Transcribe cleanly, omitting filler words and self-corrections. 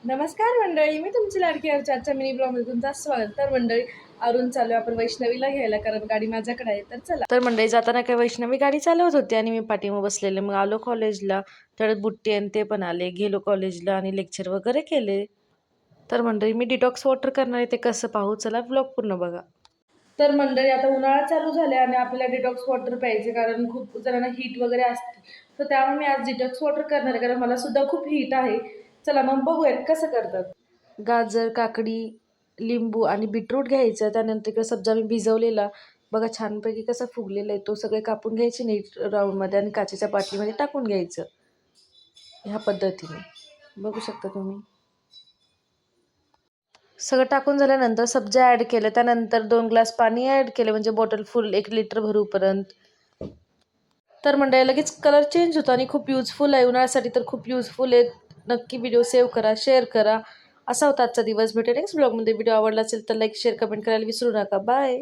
नमस्कार मंडळी, मी तुमची लाडकी आजच्या मिनी ब्लॉगमध्ये तुमचं स्वागत. तर मंडळी आवरून चालू आपण वैष्णवीला घ्यायला, कारण गाडी माझ्याकडे आहे. तर चला. तर मंडळी जाताना काय वैष्णवी गाडी चालवत होती आणि मी पाठीमा बसलेले. मग आलो कॉलेजला, तर बुट्टी आणि ते पण आले. गेलो कॉलेजला आणि लेक्चर वगैरे केले. तर मंडळी मी डिटॉक्स वॉटर करणार आहे, ते कसं पाहू चला, ब्लॉग पूर्ण बघा. तर मंडळी आता उन्हाळा चालू झाले आणि आपल्याला डिटॉक्स वॉटर प्यायचे, कारण खूप जणांना हीट वगैरे असते. तर त्यामुळे मी आज डिटॉक्स वॉटर करणार आहे, कारण मला सुद्धा खूप हीट आहे. चला मग बघूयात कसं करतात. गाजर, काकडी, लिंबू आणि बीटरूट घ्यायचं. त्यानंतर इकडे सब्जा मी भिजवलेला बघा छानपैकी कसा फुगलेला आहे, तो सगळे कापून घ्यायचे नीट राऊंडमध्ये आणि काचेच्या बाटलीमध्ये टाकून घ्यायचं. ह्या पद्धतीने बघू शकता तुम्ही. सगळं टाकून झाल्यानंतर सब्जा ॲड केलं, त्यानंतर 2 ग्लास पाणी ॲड केलं, म्हणजे बॉटल फुल 1 लिटर भरूपर्यंत. तर मंडळी लगेच कलर चेंज होतो आणि खूप युजफुल आहे उन्हाळ्यासाठी, तर खूप युजफुल आहे. नक्की व्हिडिओ सेव्ह करा, शेअर करा. असा होता आजचा दिवस. भेटेल नेक्स्ट ब्लॉगमध्ये. व्हिडिओ आवडला असेल तर लाईक शेअर कमेंट करायला विसरू नका. बाय.